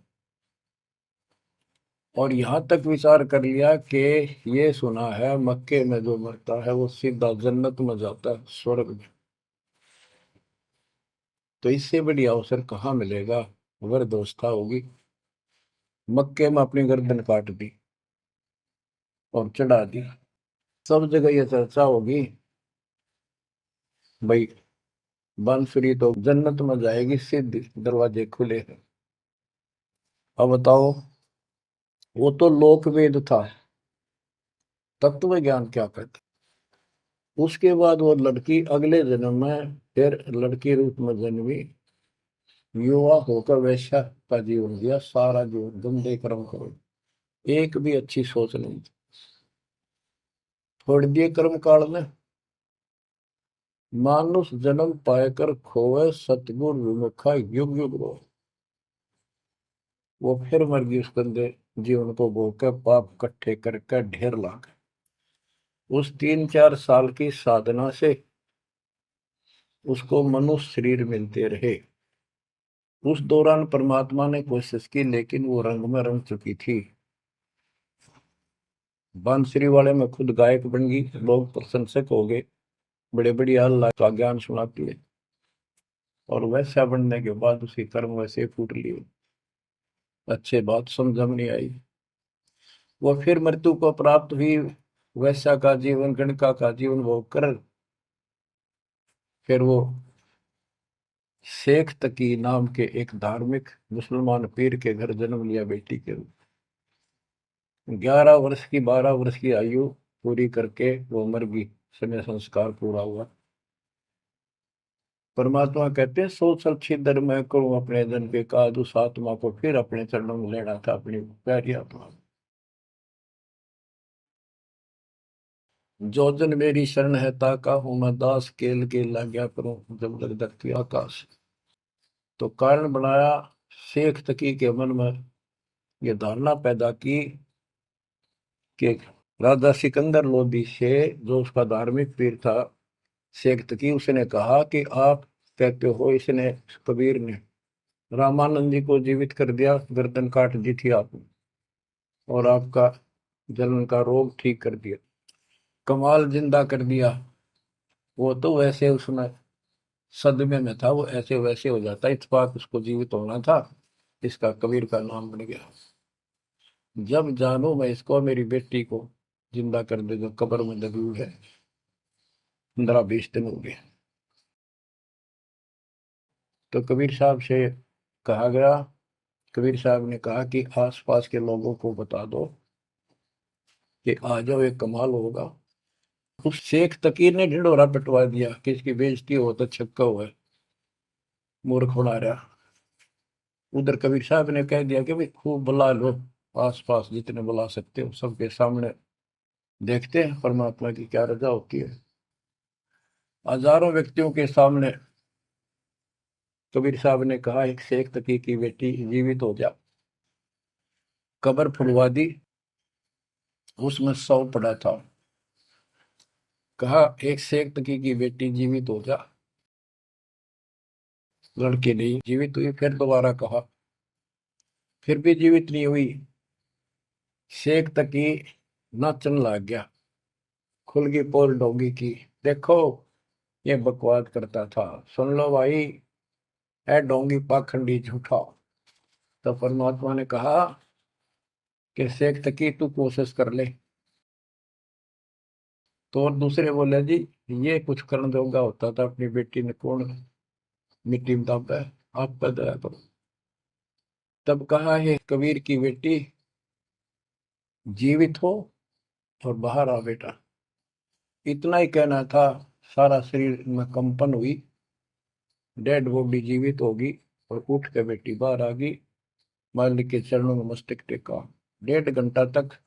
और यहां तक विचार कर लिया कि ये सुना है मक्के में जो मरता है वो सीधा जन्नत में जाता है, स्वर्ग में। तो इससे बड़ी अवसर कहाँ मिलेगा अगर दोस्ता होगी। मक्के में अपनी गर्दन काट दी और चढ़ा दी, सब जगह ये चर्चा होगी भाई, बांसुरी तो जन्नत में जाएगी, सीधे दरवाजे खुले हैं। अब बताओ, वो तो लोकवेद था, तत्व ज्ञान क्या कहते। उसके बाद वो लड़की अगले जन्म में फिर लड़की रूप में जन्मी, युवा होकर वैश्या का जीवन दिया, सारा जीवन गंदे कर्म करो, एक भी अच्छी सोच नहीं थी। छोड़ दिए कर्म काल में, मानुष जन्म पाकर खोए, सतगुर विमुखा युग युग रो। वो फिर मर गई उस गंदे जीवन को भोग, पाप इकट्ठे करके ढेर लाग। उस 3-4 साल की साधना से उसको मनुष्य शरीर मिलते रहे। उस दौरान परमात्मा ने कोशिश की, लेकिन वो रंग में रंग चुकी थी। बांसुरी वाले में खुद गायक बन गई, लोग प्रशंसक हो गए, बड़े बड़ी अल्लाह का ज्ञान सुनाती है। और वैसा बनने के बाद उसी कर्म वैसे फूट लिए, अच्छे बात समझ में नहीं आई। वो फिर मृत्यु को प्राप्त हुई, वैसा का जीवन, गणका का जीवन भोग कर फिर वो शेख तकी नाम के एक धार्मिक मुसलमान पीर के घर जन्म लिया बेटी के रूप। 11 वर्ष की, 12 वर्ष की आयु पूरी करके वो मर गई, समय संस्कार पूरा हुआ। परमात्मा कहते हैं, सो चल छिदर मैं करूं अपने जन के काज, उस आत्मा को फिर अपने चरणों में लेना था, अपनी प्यारी आत्मा। जो जन मेरी शरण है ताका हूं मैं दास, केल के लाग्या करूं जब लग धरती आकाश। तो कारण बनाया, शेख तकी के मन में ये धारणा पैदा की कि राजा सिकंदर लोदी से, जो उसका धार्मिक पीर था शेख तकी, उसने कहा कि आप कहते हो इसने, कबीर ने रामानंद जी को जीवित कर दिया, गर्दन काट दी थी आपने, और आपका जलन का रोग ठीक कर दिया, कमाल जिंदा कर दिया। वो तो वैसे उसमें सदमे में था, वो ऐसे वैसे हो जाता, इत्तेफाक उसको जीवित होना था, इसका कबीर का नाम बन गया। जब जानू मैं इसको, मेरी बेटी को जिंदा कर दे जो कब्र में दबी हुई है, 15-20 दिन हो गए। तो कबीर साहब से कहा गया, कबीर साहब ने कहा कि आसपास के लोगों को बता दो कि आ जाओ, एक कमाल होगा। उस शेख तकीर ने ढिंढोरा पिटवा दिया कि इसकी बेइज्जती हो तो छक्का हुआ है, मूर्ख बना रहा। उधर कबीर साहब ने कह दिया कि भाई खूब बुला लो, आस पास जितने बुला सकते हो, सबके सामने देखते हैं परमात्मा की क्या रजा होती है। हजारों व्यक्तियों के सामने कबीर साहब ने कहा, एक शेख तकी की बेटी जीवित हो जा। कब्र फुलवा दी, उसमें 100 पड़ा था। कहा एक शेख तकी की बेटी जीवित हो जा, लड़की नहीं जीवित हुई। फिर दोबारा कहा, फिर भी जीवित नहीं हुई। शेख तकी नाचन लग गया, खुल गई पोल डोंगी की। देखो ये बकवास करता था, सुन लो भाई, है डोंगी पाखंडी झूठा। तो परमात्मा ने कहा कि शेख तकी तू कोशिश कर ले। तो और दूसरे बोले, जी ये कुछ करने जोगा होता था, अपनी बेटी ने कौन मिट्टी में दाबा है, आप पर दया करो। तब कहा है कबीर की बेटी, जीवित हो और बाहर आ बेटा। इतना ही कहना था। सारा शरीर में कंपन हुई, डेड बॉडी जीवित होगी और उठ के बेटी बाहर आ गई। मालिक के चरणों में मस्तक टेका। 1.5 घंटा तक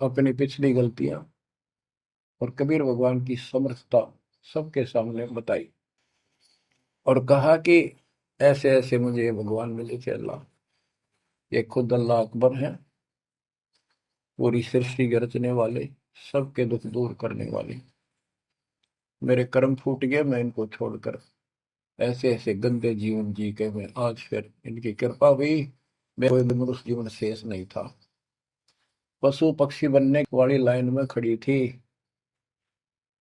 अपनी पिछली गलतियां और कबीर भगवान की समर्थता सबके सामने बताई और कहा कि ऐसे ऐसे मुझे ये भगवान मिले थे अल्लाह। ये खुद अल्लाह अकबर हैं, पूरी सृष्टि के रचने वाले, सबके दुख दूर करने वाले। मेरे कर्म फूट गए, मैं इनको छोड़कर ऐसे ऐसे गंदे जीवन जी के मैं आज फिर इनकी कृपा हुई, मैं कोई मनुष्य जीवन शेष नहीं था। पशु पक्षी बनने वाली लाइन में खड़ी थी।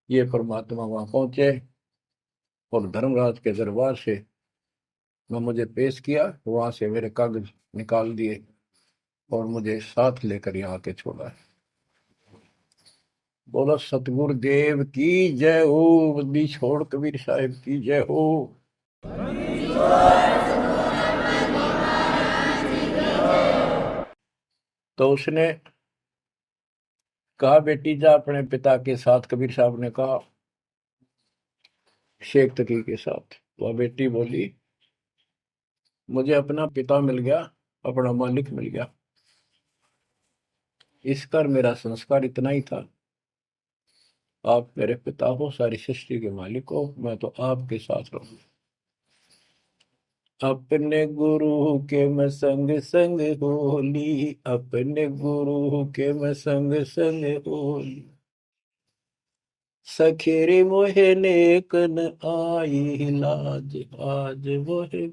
ये परमात्मा वहां पहुंचे और धर्मराज के दरबार से मैं मुझे पेश किया, वहां से मेरे कागज निकाल दिए और मुझे साथ लेकर यहाँ के छोड़ा है। बोलो सतगुरु देव की जय हो, बंदी छोड़ कबीर साहिब की जय हो। तो उसने कहा बेटी जा अपने पिता के साथ। कबीर साहब ने कहा शेख तकी के साथ। वह बेटी बोली मुझे अपना पिता मिल गया, अपना मालिक मिल गया। इस कर मेरा संस्कार इतना ही था। आप मेरे पिता हो, सारी सृष्टि के मालिक हो, मैं तो आपके साथ रहूं। अपने गुरु के मैं संग संग होली, अपने गुरु के मैं संग संग होली। सखेरे मोहे नेकन आई लाज, आज मोहे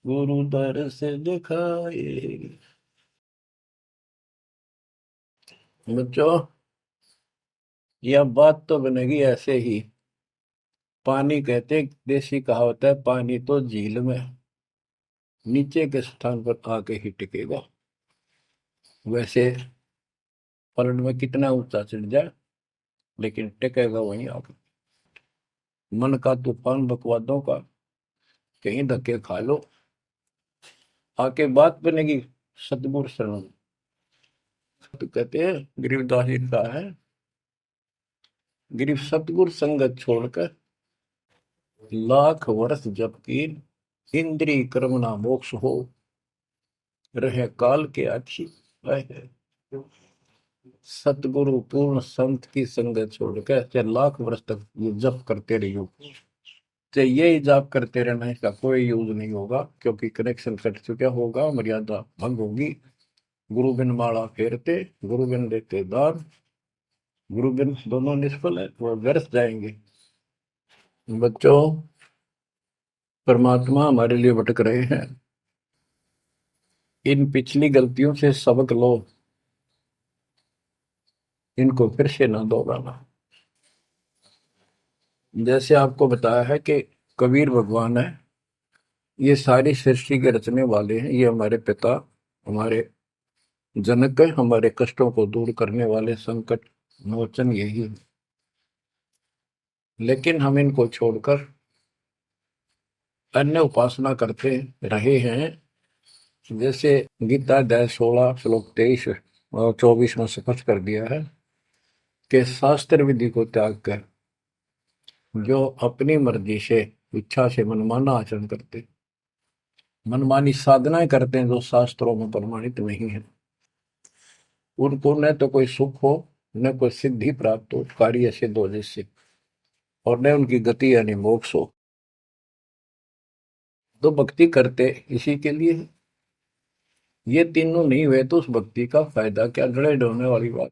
गुरु दर से दिखाए। बच्चों यह बात तो बनेगी ऐसे ही। पानी कहते, देसी कहावत है, पानी तो झील में नीचे के स्थान पर आके ही टिकेगा। वैसे पलट में कितना ऊंचा चढ़ जाए लेकिन टिकेगा वहीं आके। मन का तूफान बकवादों का, कहीं धक्के खा लो, आके बात बनेगी सतगुरु शरण। तो कहते हैं गरीबदास जी का है, गिरिव सतगुरु संगत छोड़कर लाख वर्ष जब की, इंद्रिय कर्म ना मोक्ष हो, रहे काल के आखी। सतगुरु पूर्ण संत की संगत छोड़कर चाहे लाख वर्ष तक ये जप करते रहियो, चाहे ये जाप करते रहना, इसका कोई यूज नहीं होगा, क्योंकि कनेक्शन कट चुका होगा, मर्यादा भंग होगी। गुरु बिन माला फेरते, गुरु बिन देते दान, गुरु बिन दोनों निष्फल है, वो व्यर्थ जाएंगे। बच्चों परमात्मा हमारे लिए भटक रहे हैं, इन पिछली गलतियों से सबक लो, इनको फिर से ना दोहराना। जैसे आपको बताया है कि कबीर भगवान है, ये सारी सृष्टि के रचने वाले हैं, ये हमारे पिता, हमारे जनक है, हमारे कष्टों को दूर करने वाले संकट मोचन यही है। लेकिन हम इनको छोड़कर अन्य उपासना करते रहे हैं। जैसे गीता अध्याय 16 श्लोक 23 और 24 में स्पष्ट कर दिया है कि शास्त्र विधि को त्याग कर जो अपनी मर्जी से, इच्छा से मनमाना आचरण करते, मनमानी साधनाएं करते हैं जो शास्त्रों में प्रमाणित नहीं है, उनको न तो कोई सुख हो, न कोई सिद्धि प्राप्त हो, कार्य सिद्ध हो जिससे, और न उनकी गति यानी मोक्ष हो। तो भक्ति करते इसी के लिए है। ये तीनों नहीं हुए तो उस भक्ति का फायदा क्या, गड़े ढोने वाली बात।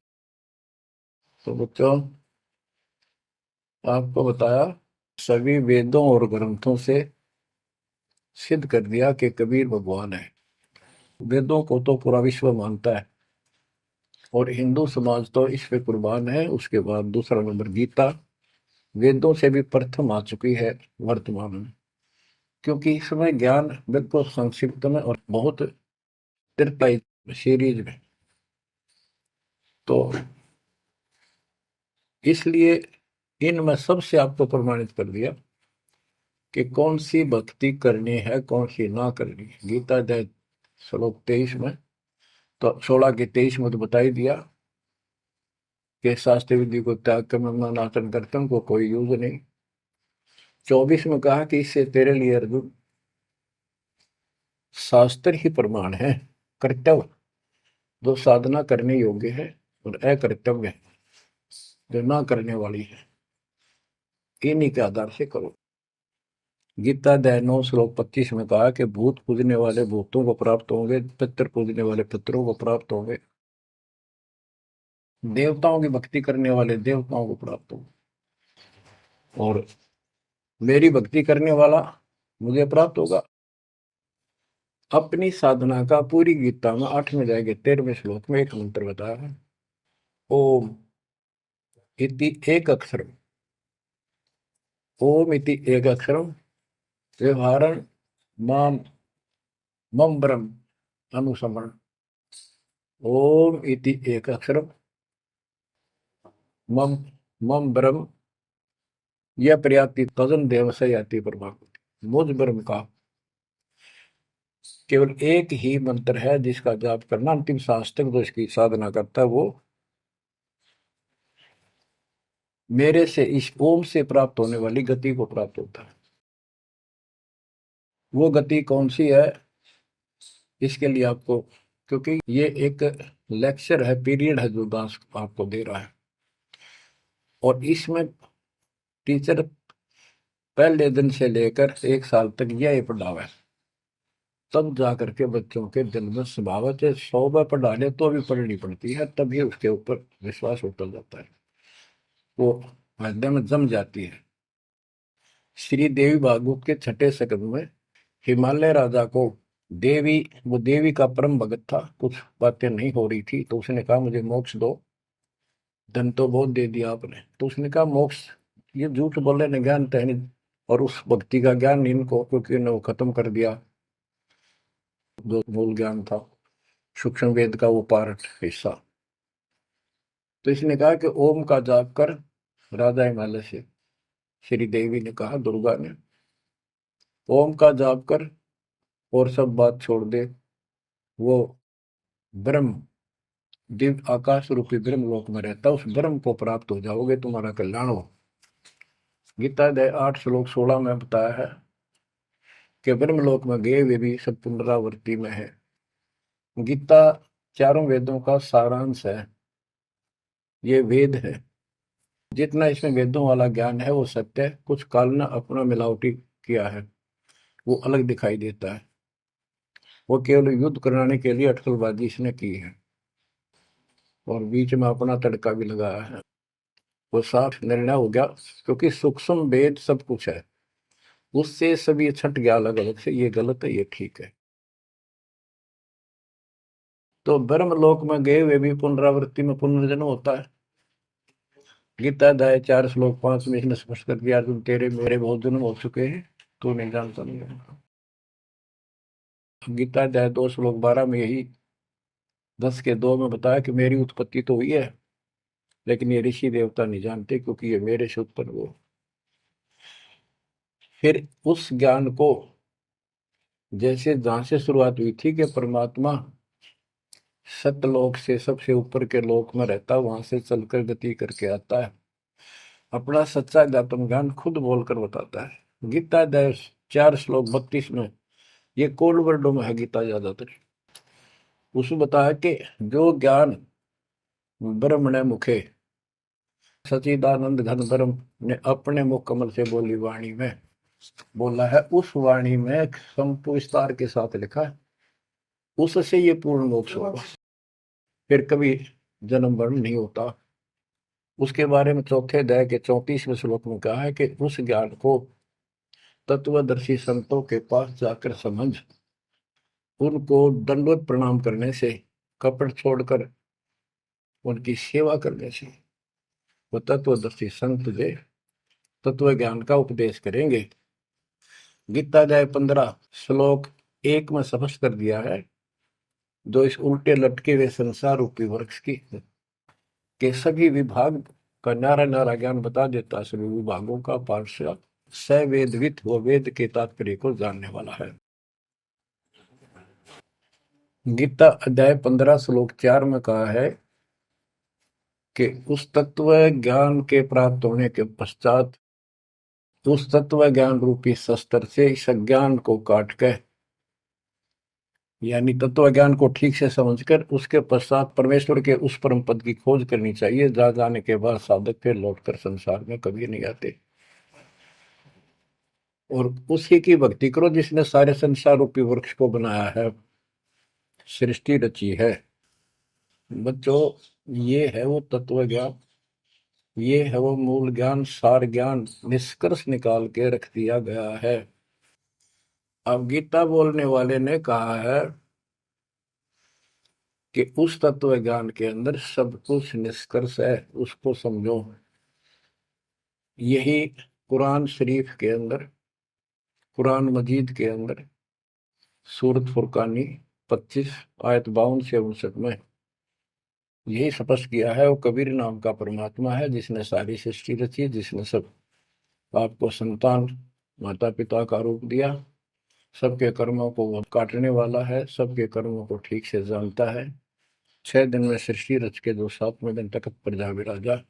तो बच्चों आपको बताया, सभी वेदों और ग्रंथों से सिद्ध कर दिया कि कबीर भगवान है। वेदों को तो पूरा विश्व मानता है और हिंदू समाज तो इस पे कुर्बान है। उसके बाद दूसरा नंबर गीता, वेदों से भी प्रथम आ चुकी है वर्तमान में, क्योंकि इसमें ज्ञान बिल्कुल संक्षिप्त में और बहुत तीर्थाई सीरीज में। तो इसलिए इनमें सबसे आपको प्रमाणित कर दिया कि कौन सी भक्ति करनी है, कौन सी ना करनी है। गीता अध्याय श्लोक 23 में तो 16 के 23 में तो बता ही दिया कि शास्त्र विधि को त्याग कर मैं अनाचरण करते हैं, उनको कोई यूज नहीं। 24 में कहा कि इससे तेरे लिए अर्जुन शास्त्र ही प्रमाण है, कर्तव्य जो साधना करने योग्य है और अकर्तव्य जो ना करने वाली है, इन्हीं के आधार से करो। गीता अध्याय 9 श्लोक 25 में कहा कि भूत पूजने वाले भूतों को प्राप्त होंगे, पितर पूजने वाले पितरों को प्राप्त होंगे, देवताओं की भक्ति करने वाले देवताओं को प्राप्त होंगे, और मेरी भक्ति करने वाला मुझे प्राप्त होगा। अपनी साधना का पूरी गीता में 8वें अध्याय के 13वें श्लोक में एक मंत्र बताया है, ओम इति एक अक्षरम, ओम इति एक अक्षरम व्यवहारण माम मम ब्रह्म अनुसमरण। ओम इति एक अक्षरम मम मम ब्रह्म यह प्रयाति तजन देव से याति परमात्मा। मुझ ब्रह्म का केवल एक ही मंत्र है जिसका जाप करना अंतिम सांस तक जो इसकी साधना करता है वो मेरे से इस ओम से प्राप्त होने वाली गति को प्राप्त होता है। वो गति कौन सी है, इसके लिए आपको, क्योंकि ये एक लेक्चर है, पीरियड है जो दास आपको दे रहा है, और इसमें टीचर पहले दिन से लेकर 1 साल तक यह पढ़ावा है, तब जा करके बच्चों के दिल में स्वभावत है 100 बार पढ़ा ले तो भी पढ़नी पड़ती है, तभी उसके ऊपर विश्वास उतर जाता है, वो हृदय में जम जाती है। श्री देवी भागवत के 6ठे स्कंद में हिमालय राजा को वो देवी का परम भगत था, कुछ बातें नहीं हो रही थी, तो उसने कहा मुझे मोक्ष दो। धन तो बहुत दे दिया आपने, तो उसने कहा मोक्ष, ये झूठ बोले ने ज्ञान तो है नहीं, और उस भक्ति का ज्ञान इनको, क्योंकि उन्हें वो खत्म कर दिया जो मूल ज्ञान था, सूक्ष्म वेद का वो पार्ट हिस्सा। तो इसने कहा कि ओम का जाप कर। राजा हिमालय से श्री देवी ने कहा, दुर्गा ने, ओम का जाप कर और सब बात छोड़ दे, वो ब्रह्म दिव्य आकाश रूपी ब्रह्म लोक में रहता, उस ब्रह्म को प्राप्त हो जाओगे, तुम्हारा कल्याण हो। गीता अध्याय 8 श्लोक 16 में बताया है कि ब्रह्म लोक में गए वे भी सब पुनरावृत्ति में है। गीता चारों वेदों का सारांश है, ये वेद है, जितना इसमें वेदों वाला ज्ञान है वो सत्य है, कुछ काल ने अपना मिलावटी किया है, वो अलग दिखाई देता है, वो केवल युद्ध कराने के लिए अटकलबाजी इसने की है, और बीच में अपना तड़का भी लगाया है, वो साफ निर्णय हो गया, क्योंकि सूक्ष्म वेद सब कुछ है, उससे सभी छट गया अलग अलग से, ये गलत है ये ठीक है। तो ब्रह्म लोक में गए वे भी पुनरावृत्ति में पुनर्जन्म होता है। गीता अध्याय 4 श्लोक 5 में इसने स्पष्ट कर दिया, अर्जुन तेरे मेरे बहुत जन्म हो चुके हैं, तू नहीं जानता नहीं है। गीता अध्याय 2 श्लोक 12 में यही 10 के 2 में बताया कि मेरी उत्पत्ति तो हुई है, लेकिन ये ऋषि देवता नहीं जानते, क्योंकि ये मेरे से उत्पन्न हुए। फिर उस ज्ञान को, जैसे जहां से शुरुआत हुई थी कि परमात्मा सतलोक से सबसे ऊपर के लोक में रहता, वहां से चलकर गति करके आता है, अपना सच्चा ज्ञातम ज्ञान खुद बोलकर बताता है। गीता अध्याय 4 श्लोक 32 में, ये कोड वर्डों में है गीता ज्यादातर, उसमें बताया कि जो ज्ञान ब्रह्मणे मुखे सचिदानंद घन ब्रह्म ने अपने मुख कमल से बोली वाणी में बोला है, उस वाणी में विस्तार के साथ लिखा है, उससे ये पूर्ण मोक्ष होगा, फिर कभी जन्म मरण नहीं होता। उसके बारे में चौथे अध्याय के 34वें श्लोक में कहा है कि उस ज्ञान को तत्वदर्शी संतों के पास जाकर समझ, उनको दंडवत प्रणाम करने से, कपट छोड़कर उनकी सेवा करने से वो तत्वदर्शी संत जो तत्व ज्ञान का उपदेश करेंगे। गीता अध्याय 15 श्लोक 1 में स्पष्ट कर दिया है, जो इस उल्टे लटके हुए संसार रूपी वृक्ष की के सभी विभाग का नारा नारा ज्ञान बता देता, सभी विभागों का पार्षद सवेदवित वो वेद के तात्पर्य को जानने वाला है। गीता अध्याय 15 श्लोक 4 में कहा है कि उस तत्व ज्ञान के प्राप्त होने के पश्चात उस तत्व ज्ञान रूपी शस्त्र से इस अज्ञान को काट कर, यानी तत्व ज्ञान को ठीक से समझकर उसके पश्चात परमेश्वर के उस परम पद की खोज करनी चाहिए, जहां जाने के बाद साधक फिर लौटकर संसार में कभी नहीं आते। और उसी की भक्ति करो जिसने सारे संसार रूपी वृक्ष को बनाया है, सृष्टि रची है। बच्चों, ये है वो तत्व ज्ञान, ये है वो मूल ज्ञान, सार ज्ञान निष्कर्ष निकाल के रख दिया गया है। अब गीता बोलने वाले ने कहा है कि उस तत्व ज्ञान के अंदर सब कुछ निष्कर्ष है, उसको समझो। यही कुरान शरीफ के अंदर, कुरान मजीद के अंदर सूरत फुरकानी 25 आयत 52 से 59 में यही स्पष्ट किया है। वो कबीर नाम का परमात्मा है जिसने सारी सृष्टि रची, जिसने सब आपको संतान माता पिता का रूप दिया, सबके कर्मों को वो काटने वाला है, सबके कर्मों को ठीक से जानता है। 6 दिन में सृष्टि रच के जो 7वें दिन तक प्रजा विराजा,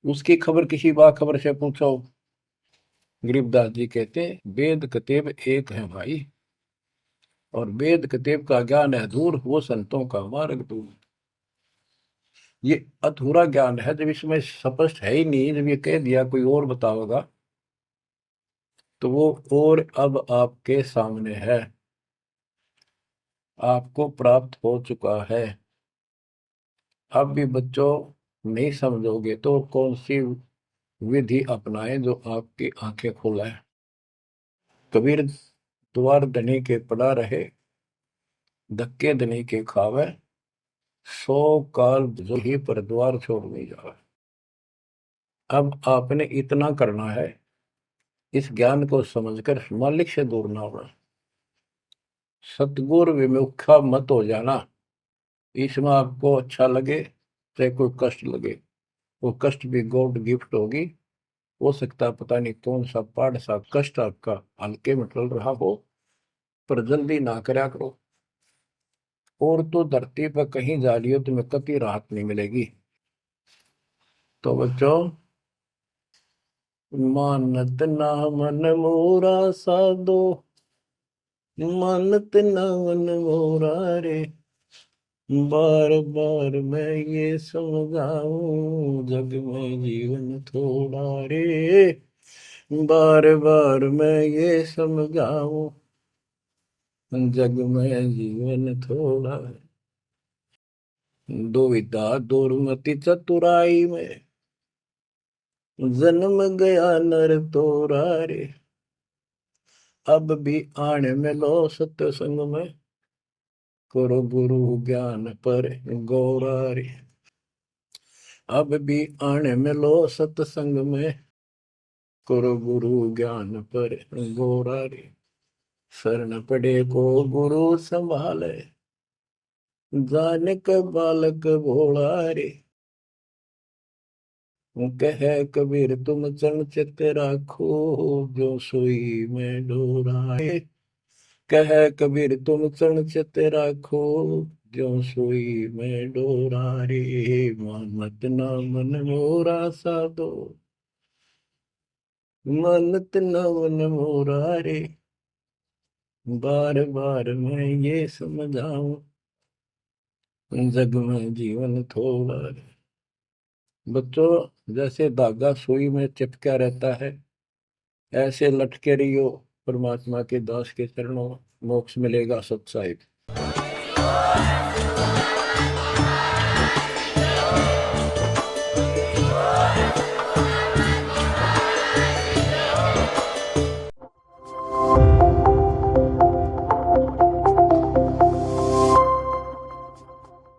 उसकी खबर किसी बाखबर से पूछो। गरीबदास जी कहते वेद कतेब एक है भाई, और वेद कतेब का ज्ञान है दूर, वो संतों का मार्ग दूर। ये अधूरा ज्ञान है, जब इसमें स्पष्ट है ही नहीं, जब ये कह दिया कोई और बताओगा तो वो और अब आपके सामने है, आपको प्राप्त हो चुका है। अब भी बच्चों नहीं समझोगे तो कौन सी विधि अपनाएं जो आपकी आंखें खोले। कबीर द्वार धनी के पड़ा रहे, धक्के धनी के खावे, 100 काल जो ही पर द्वार छोड़ नहीं जावे। अब आपने इतना करना है, इस ज्ञान को समझकर मालिक से दूर ना होना, सतगुरु विमुखा मत हो जाना। इसमें आपको अच्छा लगे चाहे कोई कष्ट लगे, वो कष्ट भी गॉड गिफ्ट होगी। हो सकता है पता नहीं कौन सा पहाड़ सा कष्ट आपका हल्के में टल रहा हो, पर जल्दी ना करया करो। और तो धरती पर कहीं जा रही हो तुम्हें कभी राहत नहीं मिलेगी। तो बच्चों, मानत ना मन मोरा साधो, मानत ना मन मोरा रे, बार बार मैं ये समझाऊं जग में जीवन थोड़ा रे, बार बार मैं ये समझाऊं जग में जीवन थोड़ा है। दुविधा दुर्मति चतुराई में जन्म गया नर तोरा रे, अब भी आने में लो सत्संग में, करो गुरु ज्ञान पर गौरा रे। अब भी आने में लो सत्संग में, करो गुरु ज्ञान पर गौरा रे। शरण पड़े को गुरु संभाले, जाने का बालक भोला रे। कह कबीर तुम चरण चित राखो, जो सोई में डोराए। कह कबीर तुम चरण चित राखो, जो सोई में डोरा रे। मानत ना मन मोरा साधो, मानत ना मन मोरा रे, बार बार मैं ये समझाऊं जग में जीवन थोड़ा रे। बच्चों, जैसे धागा सुई में चिपका रहता है, ऐसे लटके रहियो परमात्मा के दास के चरणों, मोक्ष मिलेगा सत्साहिब।